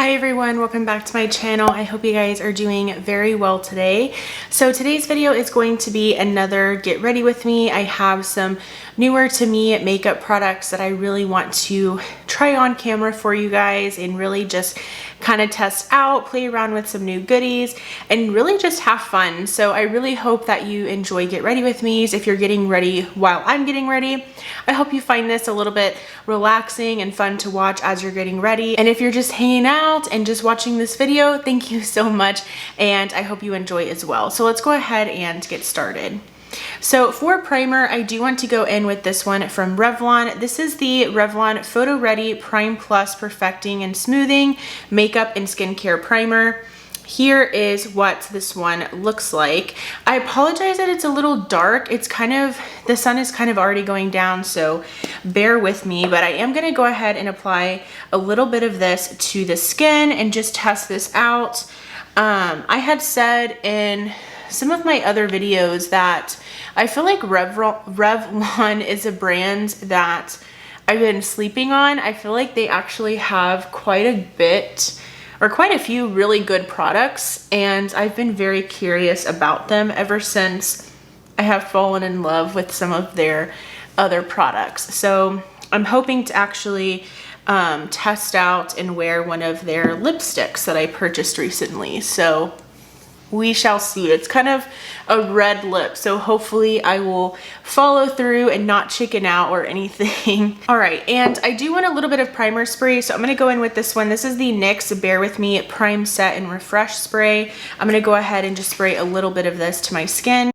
Hi everyone, welcome back to my channel. I hope you guys are doing very well today. So today's video is going to be another get ready with me. I have some newer to me makeup products that I really want to try on camera for you guys and really just kind of test out, play around with some new goodies, and really just have fun. So I really hope that you enjoy Get Ready With Me's. If you're getting ready while I'm getting ready, I hope you find this a little bit relaxing and fun to watch as you're getting ready. And if you're just hanging out and just watching this video, thank you so much, and I hope you enjoy as well. So let's go ahead and get started. So for primer, I do want to go in with this one from Revlon. This is the Revlon Photo Ready Prime Plus Perfecting and Smoothing Makeup and Skincare Primer. Here is what this one looks like. I apologize that it's a little dark. It's kind of, the sun is kind of already going down, so bear with me, but I am gonna go ahead and apply a little bit of this to the skin and just test this out. I had said in some of my other videos that I feel like Revlon is a brand that I've been sleeping on. I feel like they actually have quite a few really good products, and I've been very curious about them ever since I have fallen in love with some of their other products. So I'm hoping to actually test out and wear one of their lipsticks that I purchased recently. So we shall see. It's kind of a red lip, so hopefully I will follow through and not chicken out or anything. All right, and I do want a little bit of primer spray, so I'm gonna go in with this one. This is the NYX Bear With Me Prime Set and Refresh Spray. I'm gonna go ahead and just spray a little bit of this to my skin.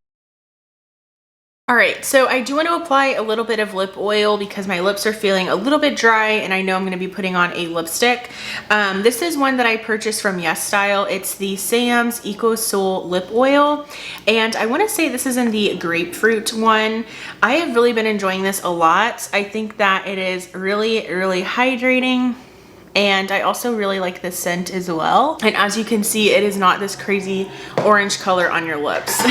All right, so I do want to apply a little bit of lip oil because my lips are feeling a little bit dry and I know I'm going to be putting on a lipstick. This is one that I purchased from Yes Style. It's the Sam's Eco Soul Lip Oil, and I want to say this is in the grapefruit one. I have really been enjoying this a lot. I think that it is really, really hydrating. And I also really like the scent as well. And as you can see, it is not this crazy orange color on your lips.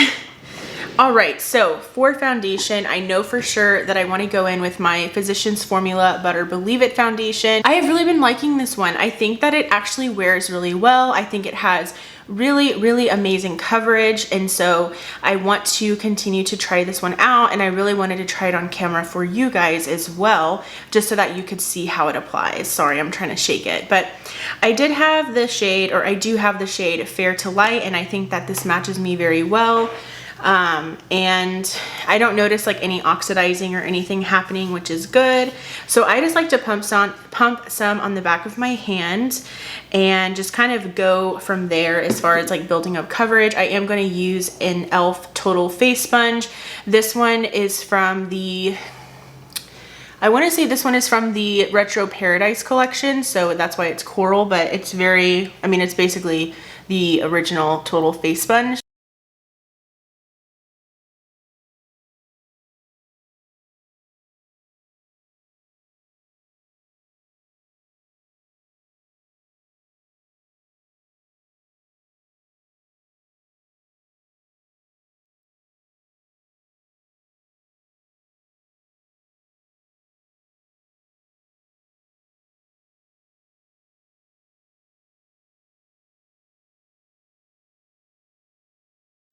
All right, so for foundation, I know for sure that I want to go in with my Physicians Formula Butter Believe It foundation. I have really been liking this one. I think that it actually wears really well. I think it has really, really amazing coverage, and so I want to continue to try this one out, and I really wanted to try it on camera for you guys as well, just so that you could see how it applies. Sorry, I'm trying to shake it, but I do have the shade Fair to Light, and I think that this matches me very well. And I don't notice like any oxidizing or anything happening, which is good. So I just like to pump some on the back of my hand and just kind of go from there as far as like building up coverage. I am going to use an e.l.f. Total Face Sponge. This one is from the, I want to say this one is from the Retro Paradise collection, so that's why it's coral, but it's very, I mean, it's basically the original Total Face Sponge.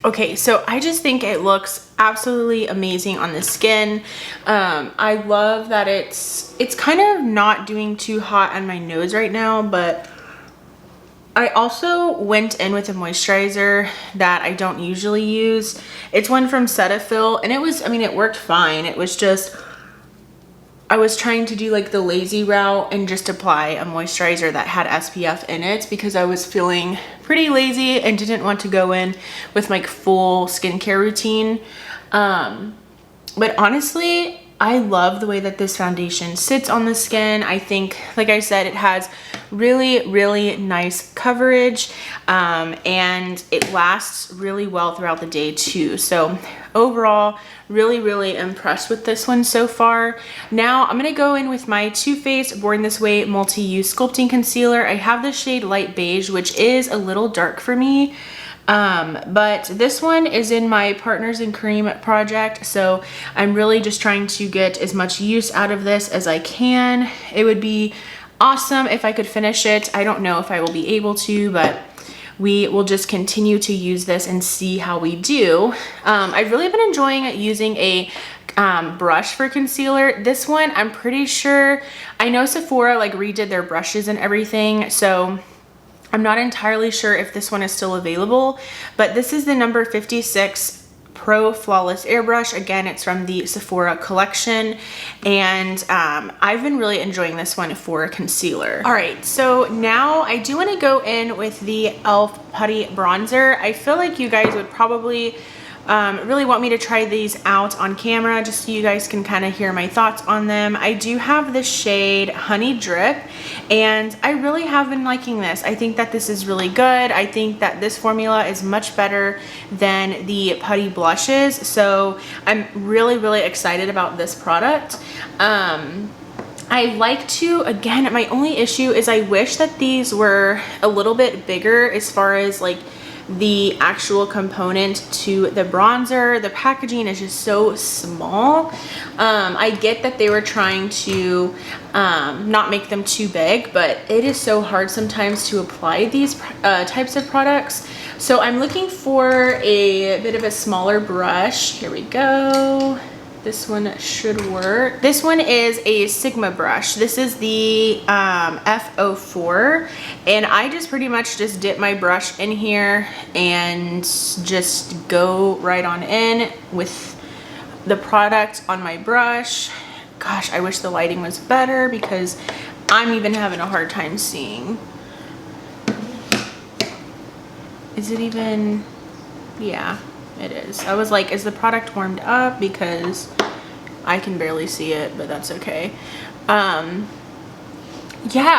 Okay, so I just think it looks absolutely amazing on the skin. I love that it's kind of not doing too hot on my nose right now, but I also went in with a moisturizer that I don't usually use. It's one from Cetaphil, and it was, I mean, it worked fine. It was just, I was trying to do like the lazy route and just apply a moisturizer that had SPF in it because I was feeling pretty lazy and didn't want to go in with like full skincare routine. But honestly, I love the way that this foundation sits on the skin. I think, like I said, it has really, really nice coverage, and it lasts really well throughout the day too. So overall, really, really impressed with this one so far. Now I'm gonna go in with my Too Faced Born This Way Multi-Use Sculpting Concealer. I have the shade Light Beige, which is a little dark for me. But this one is in my Partners in Cream project, so I'm really just trying to get as much use out of this as I can. It would be awesome if I could finish it. I don't know if I will be able to, but we will just continue to use this and see how we do. I've really been enjoying using a brush for concealer. This one, I'm pretty sure, I know Sephora like redid their brushes and everything, so I'm not entirely sure if this one is still available, but this is the number 56 Pro Flawless Airbrush. Again, it's from the Sephora collection, and I've been really enjoying this one for concealer. All right, so now I do want to go in with the e.l.f. Putty Bronzer. I feel like you guys would probably really want me to try these out on camera just so you guys can kind of hear my thoughts on them. I do have the shade Honey Drip, and I really have been liking this. I think that this is really good. I think that this formula is much better than the Putty blushes, so I'm really excited about this product. I like to, again, my only issue is I wish that these were a little bit bigger as far as like the actual component to the bronzer. The packaging is just so small. I get that they were trying to not make them too big, but it is so hard sometimes to apply these types of products. So I'm looking for a bit of a smaller brush. Here we go. This one should work. This one is a Sigma brush. This is the F04, and I just pretty much just dip my brush in here and just go right on in with the product on my brush. Gosh, I wish the lighting was better because I'm even having a hard time seeing. Is it even? Yeah. It is. I was like, is the product warmed up? Because I can barely see it, but that's okay. Yeah,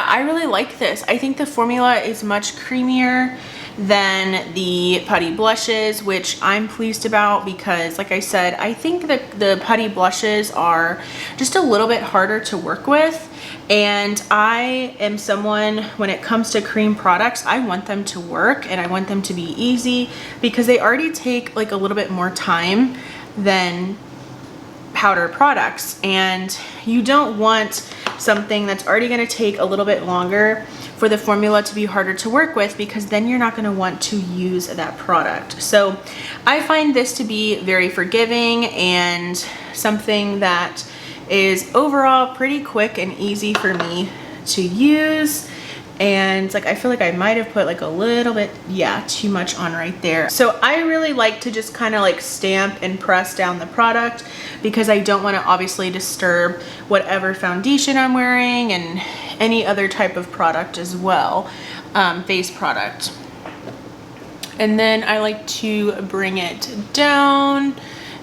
I really like this. I think the formula is much creamier than the Putty blushes, which I'm pleased about because, like I said, I think that the Putty blushes are just a little bit harder to work with. And I am someone, when it comes to cream products, I want them to work and I want them to be easy because they already take like a little bit more time than powder products. And you don't want something that's already going to take a little bit longer for the formula to be harder to work with, because then you're not going to want to use that product. So I find this to be very forgiving and something that is overall pretty quick and easy for me to use. And like, I feel like I might have put like a little bit, yeah, too much on right there. So I really like to just kind of like stamp and press down the product because I don't want to obviously disturb whatever foundation I'm wearing and any other type of product as well, face product. And then I like to bring it down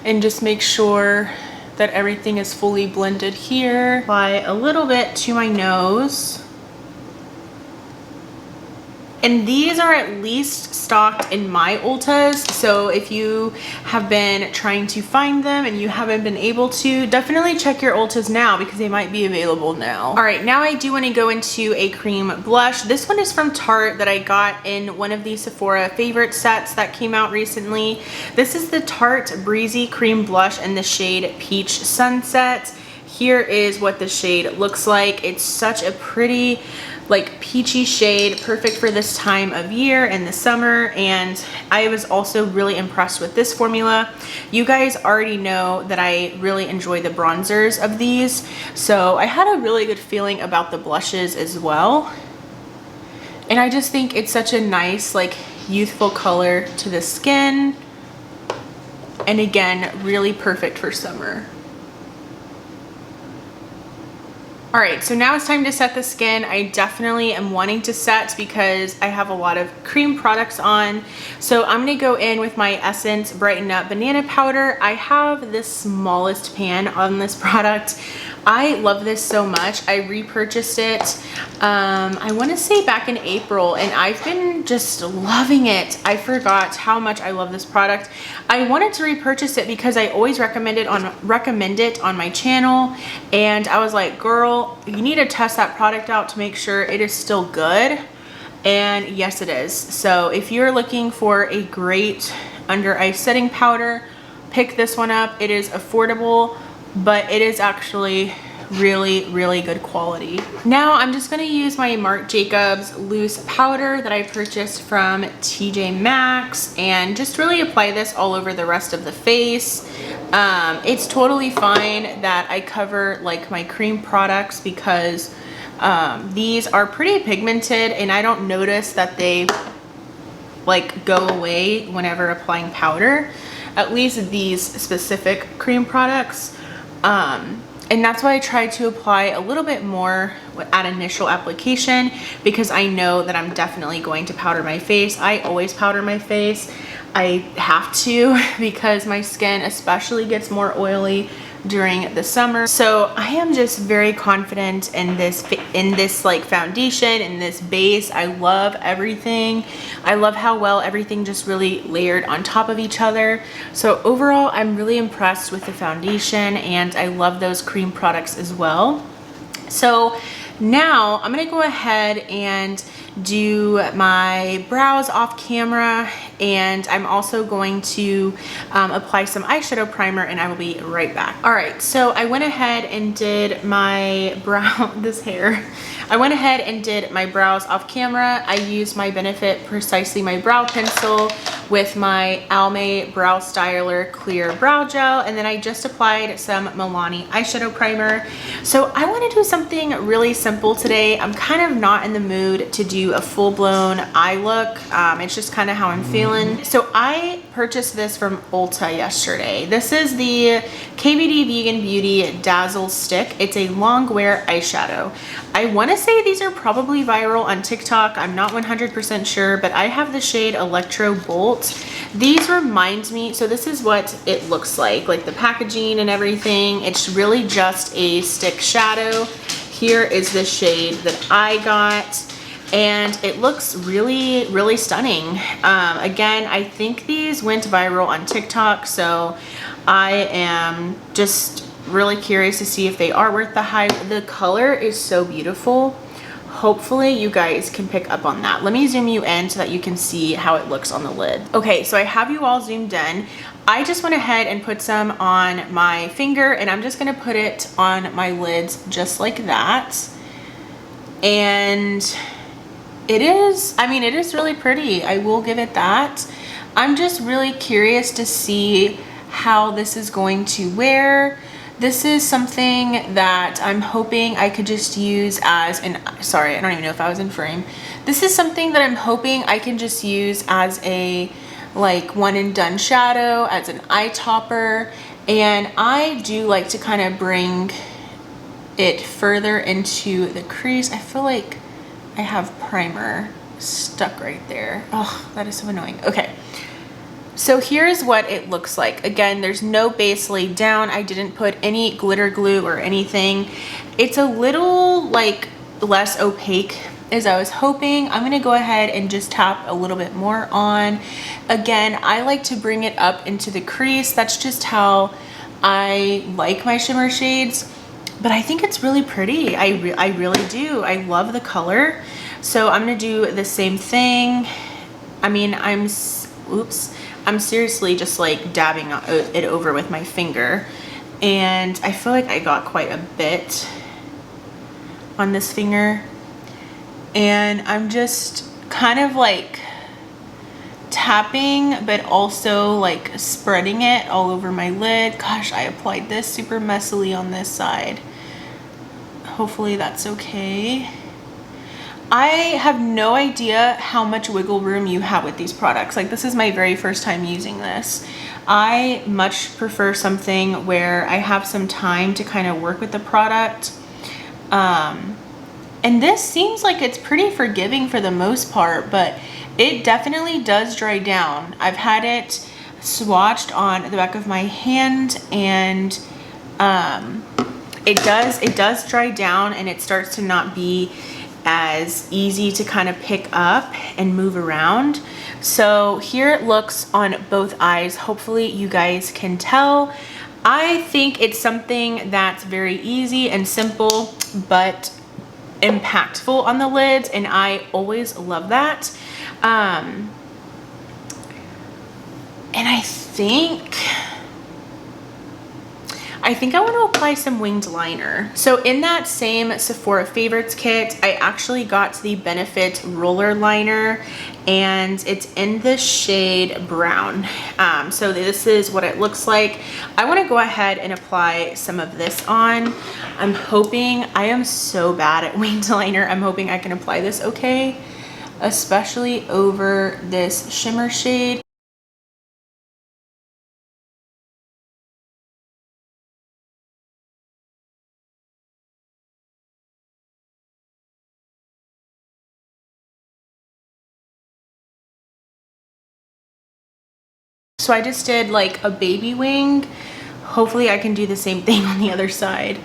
and just make sure that everything is fully blended here. Apply a little bit to my nose. And these are at least stocked in my Ultas, so if you have been trying to find them and you haven't been able to, definitely check your Ultas now because they might be available now. All right, now I do want to go into a cream blush. This one is from Tarte that I got in one of the Sephora favorite sets that came out recently. This is the Tarte Breezy Cream Blush in the shade Peach Sunset. Here is what the shade looks like. It's such a pretty, like peachy shade, perfect for this time of year in the summer. And I was also really impressed with this formula. You guys already know that I really enjoy the bronzers of these, so I had a really good feeling about the blushes as well. And I just think it's such a nice, like, youthful color to the skin, and again, really perfect for summer. All right, so now it's time to set the skin. I definitely am wanting to set because I have a lot of cream products on. So I'm gonna go in with my Essence Brighten Up Banana Powder. I have the smallest pan on this product. I love this so much. I repurchased it, I wanna say back in April, and I've been just loving it. I forgot how much I love this product. I wanted to repurchase it because I always recommend it on my channel, and I was like, girl, you need to test that product out to make sure it is still good. And yes, it is. So if you're looking for a great under eye setting powder, pick this one up. It is affordable, but it is actually really good quality. Now I'm just gonna use my Marc Jacobs loose powder that I purchased from TJ Maxx and just really apply this all over the rest of the face. It's totally fine that I cover like my cream products because these are pretty pigmented and I don't notice that they like go away whenever applying powder, at least these specific cream products. And that's why I try to apply a little bit more at initial application because I know that I'm definitely going to powder my face. I always powder my face. I have to because my skin especially gets more oily during the summer. So I am just very confident in this like foundation, in this base. I love everything. I love how well everything just really layered on top of each other. So overall, I'm really impressed with the foundation and I love those cream products as well. So now I'm gonna go ahead and do my brows off camera, and I'm also going to apply some eyeshadow primer, and I will be right back. All right, so I went ahead and did my I went ahead and did my brows off camera. I used my Benefit Precisely My Brow Pencil with my Almay Brow Styler Clear Brow Gel, and then I just applied some Milani eyeshadow primer. So I want to do something really simple today. I'm kind of not in the mood to do a full-blown eye look. It's just kind of how I'm feeling. So I purchased this from Ulta yesterday. This is the KVD Vegan Beauty Dazzle Stick. It's a long wear eyeshadow. I want to say these are probably viral on TikTok. I'm not 100% sure, but I have the shade Electro Bolt. These remind me, so this is what it looks like the packaging and everything. It's really just a stick shadow. Here is the shade that I got, and it looks really stunning. Again, I think these went viral on TikTok, so I am just really curious to see if they are worth the hype. The color is so beautiful. Hopefully you guys can pick up on that. Let me zoom you in so that you can see how it looks on the lid. Okay, so I have you all zoomed in. I just went ahead and put some on my finger, and I'm just gonna put it on my lids just like that. And it is really pretty. I will give it that. I'm just really curious to see how this is going to wear. This is something that I'm hoping I could just use as an, sorry, I don't even know if I was in frame. This is something that I'm hoping I can just use as a like one and done shadow, as an eye topper. And I do like to kind of bring it further into the crease. I feel like I have primer stuck right there. Oh, that is so annoying. Okay. So here's what it looks like. Again, there's no base laid down. I didn't put any glitter glue or anything. It's a little like less opaque as I was hoping. I'm gonna go ahead and just tap a little bit more on. Again, I like to bring it up into the crease. That's just how I like my shimmer shades, but I think it's really pretty. I really do. I love the color. So I'm gonna do the same thing. I mean, I'm seriously just like dabbing it over with my finger, and I feel like I got quite a bit on this finger, and I'm just kind of like tapping but also like spreading it all over my lid. Gosh, I applied this super messily on this side. Hopefully that's okay. I have no idea how much wiggle room you have with these products. Like, this is my very first time using this. I much prefer something where I have some time to kind of work with the product. And this seems like it's pretty forgiving for the most part, but it definitely does dry down. I've had it swatched on the back of my hand, and it does dry down, and it starts to not be as easy to kind of pick up and move around. So here it looks on both eyes. Hopefully you guys can tell. I think it's something that's very easy and simple, but impactful on the lids, and I always love that. And I think I want to apply some winged liner. So in that same Sephora Favorites kit, I actually got the Benefit roller liner, and it's in the shade brown. So this is what it looks like. I want to go ahead and apply some of this on. I'm hoping, I am so bad at winged liner, I'm hoping I can apply this okay, especially over this shimmer shade. So I just did like a baby wing. Hopefully I can do the same thing on the other side.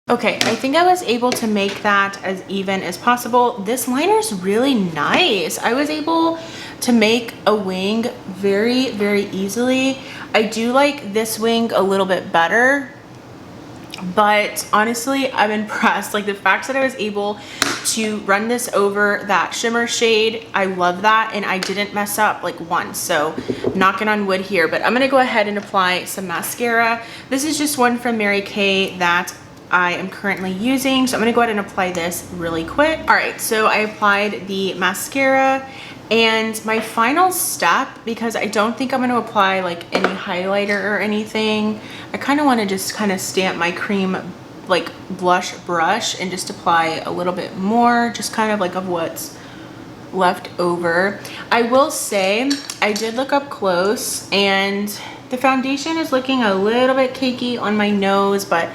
Okay, I think I was able to make that as even as possible. This liner is really nice. I was able to make a wing very, very easily. I do like this wing a little bit better, but honestly, I'm impressed. Like the fact that I was able to run this over that shimmer shade, I love that, and I didn't mess up like once. So knocking on wood here, but I'm gonna go ahead and apply some mascara. This is just one from Mary Kay that I am currently using, so I'm gonna go ahead and apply this really quick. All right, so I applied the mascara, and my final step, because I don't think I'm gonna apply like any highlighter or anything, I kind of want to just kind of stamp my cream like blush brush and just apply a little bit more, just kind of like of what's left over. I will say I did look up close, and the foundation is looking a little bit cakey on my nose, but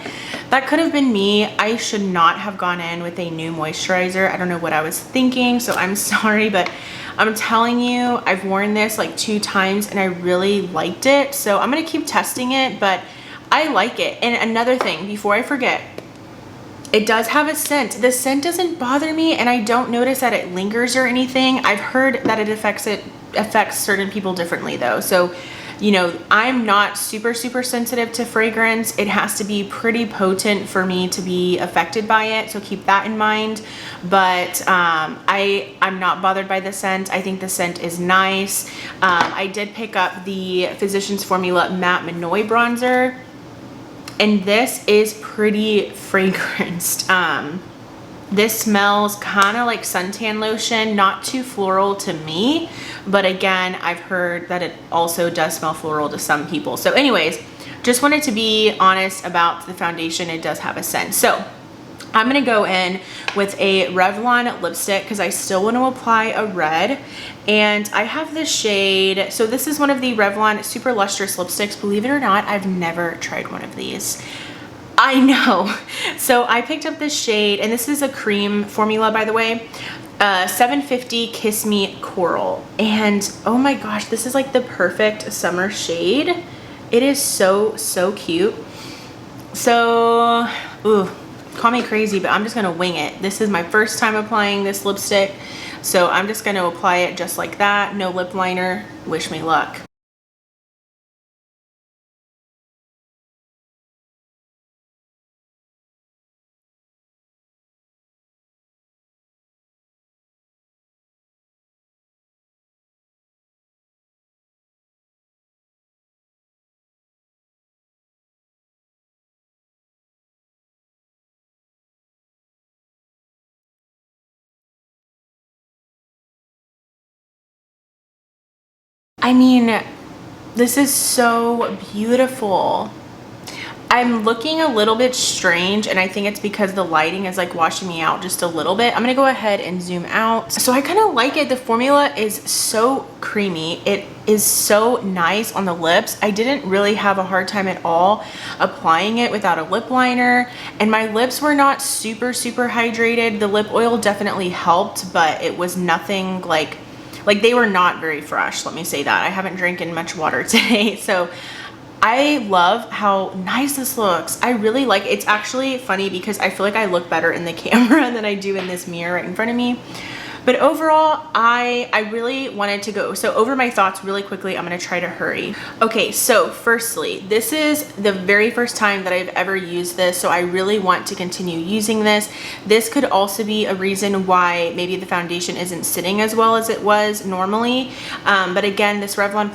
that could have been me. I should not have gone in with a new moisturizer. I don't know what I was thinking, so I'm sorry, but I'm telling you, I've worn this like 2 times and I really liked it. So I'm gonna keep testing it, but I like it. And another thing, before I forget, it does have a scent. The scent doesn't bother me, and I don't notice that it lingers or anything. I've heard that it affects certain people differently though. So, you know, I'm not super sensitive to fragrance. It has to be pretty potent for me to be affected by it, so keep that in mind. But I'm not bothered by the scent. I think the scent is nice. I did pick up the Physicians Formula Matte Minoy bronzer, and this is pretty fragranced. This smells kind of like suntan lotion, not too floral to me, but again, I've heard that it also does smell floral to some people. So anyways, just wanted to be honest about the foundation. It does have a scent. So I'm gonna go in with a Revlon lipstick because I still want to apply a red, and I have this shade. So this is one of the Revlon Super Lustrous lipsticks. Believe it or not, I've never tried one of these. I know. So I picked up this shade, and this is a cream formula, by the way, 750 Kiss Me Coral. And oh my gosh, this is like the perfect summer shade. It is so cute. So, ooh, call me crazy, but I'm just gonna wing it. This is my first time applying this lipstick, so I'm just gonna apply it just like that. No lip liner. Wish me luck. I mean, this is so beautiful. I'm looking a little bit strange, and I think it's because the lighting is like washing me out just a little bit. I'm gonna go ahead and zoom out. So I kind of like it. The formula is so creamy. It is so nice on the lips. I didn't really have a hard time at all applying it without a lip liner, and my lips were not super hydrated. The lip oil definitely helped, but it was nothing like they were not very fresh. Let me say that. I haven't drinking much water today, so I love how nice this looks. I really like it. It's actually funny because I feel like I look better in the camera than I do in this mirror right in front of me. But overall, I really wanted to go. So over my thoughts really quickly, I'm gonna try to hurry. Okay, so firstly, this is the very first time that I've ever used this, so I really want to continue using this. This could also be a reason why maybe the foundation isn't sitting as well as it was normally. But again, this Revlon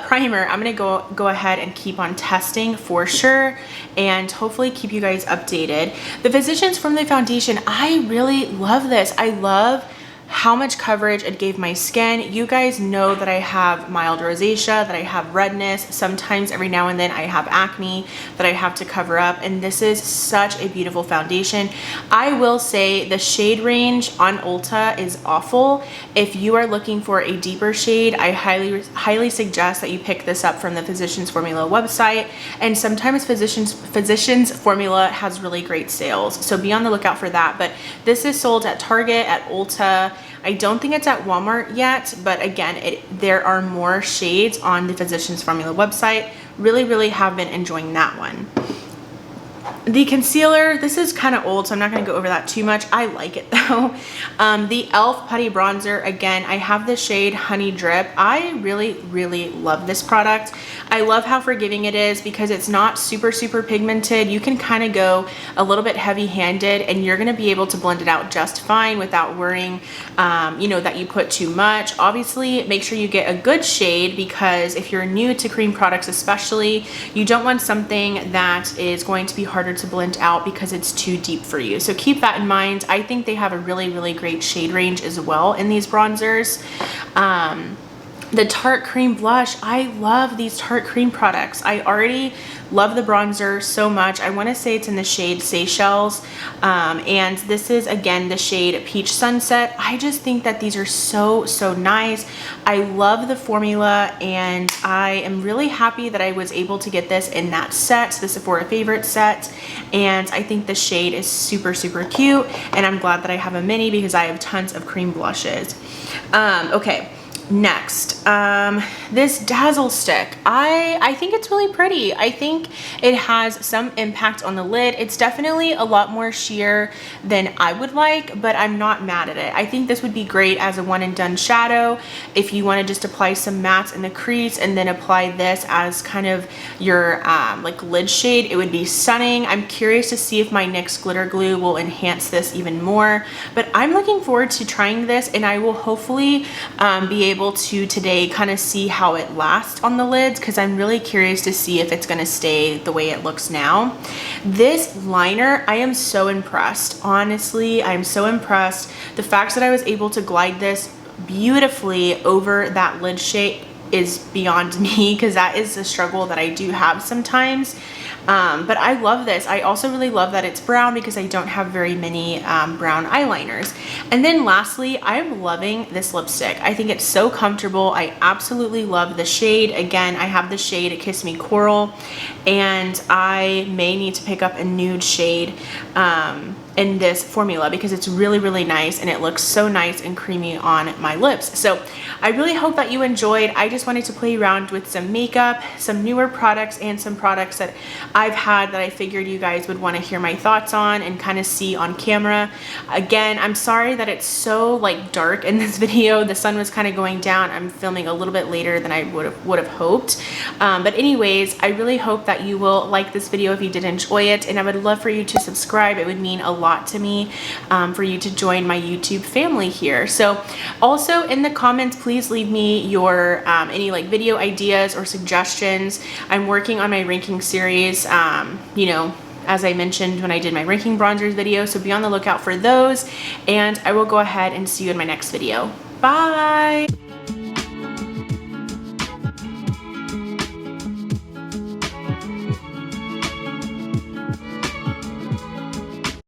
primer, I'm gonna go ahead and keep on testing for sure and hopefully keep you guys updated. The Physicians Formula foundation, I really love this. I love how much coverage it gave my skin. You guys know that I have mild rosacea, that I have redness. Sometimes every now and then I have acne that I have to cover up, and this is such a beautiful foundation. I will say the shade range on Ulta is awful. If you are looking for a deeper shade, I highly suggest that you pick this up from the Physicians Formula website, and sometimes Physicians Formula has really great sales, so be on the lookout for that. But this is sold at Target, at Ulta. I don't think it's at Walmart yet, but again, there are more shades on the Physicians Formula website. Really have been enjoying that one. The concealer, this is kind of old, so I'm not going to go over that too much. I like it though. The e.l.f. Putty Bronzer, again, I have the shade Honey Drip. I really love this product. I love how forgiving it is because it's not super pigmented. You can kind of go a little bit heavy-handed and you're going to be able to blend it out just fine without worrying, you know, that you put too much. Obviously, make sure you get a good shade because if you're new to cream products especially, you don't want something that is going to be harder to blend out because it's too deep for you. So keep that in mind. I think they have a really great shade range as well in these bronzers. The Tarte Cream Blush, I love these Tarte Cream products. I already love the bronzer so much. I want to say it's in the shade Seychelles, and this is again the shade Peach Sunset. I just think that these are so nice. I love the formula, and I am really happy that I was able to get this in that set, the Sephora Favorite set, and I think the shade is super cute, and I'm glad that I have a mini because I have tons of cream blushes. Okay. Next, this Dazzle stick. I think it's really pretty. I think it has some impact on the lid. It's definitely a lot more sheer than I would like, but I'm not mad at it. I think this would be great as a one and done shadow. If you want to just apply some mattes in the crease and then apply this as kind of your like lid shade, it would be stunning. I'm curious to see if my NYX glitter glue will enhance this even more, but I'm looking forward to trying this, and I will hopefully be able to today kind of see how it lasts on the lids because I'm really curious to see if it's going to stay the way it looks now. This liner, I am so impressed. Honestly, I'm so impressed. The fact that I was able to glide this beautifully over that lid shape is beyond me because that is a struggle that I do have sometimes. But I love this. I also really love that it's brown because I don't have very many brown eyeliners. And then lastly, I'm loving this lipstick. I think it's so comfortable. I absolutely love the shade. Again, I have the shade Kiss Me Coral, and I may need to pick up a nude shade in this formula because it's really nice and it looks so nice and creamy on my lips. So I really hope that you enjoyed. I just wanted to play around with some makeup, some newer products, and some products that I've had that I figured you guys would want to hear my thoughts on and kind of see on camera. Again, I'm sorry that it's so like dark in this video. The sun was kind of going down. I'm filming a little bit later than I would have hoped. But anyways, I really hope that you will like this video if you did enjoy it, and I would love for you to subscribe. It would mean a lot to me for you to join my YouTube family here. So also in the comments, please leave me your any like video ideas or suggestions. I'm working on my ranking series, you know, as I mentioned when I did my ranking bronzers video, so be on the lookout for those, and I will go ahead and see you in my next video. Bye!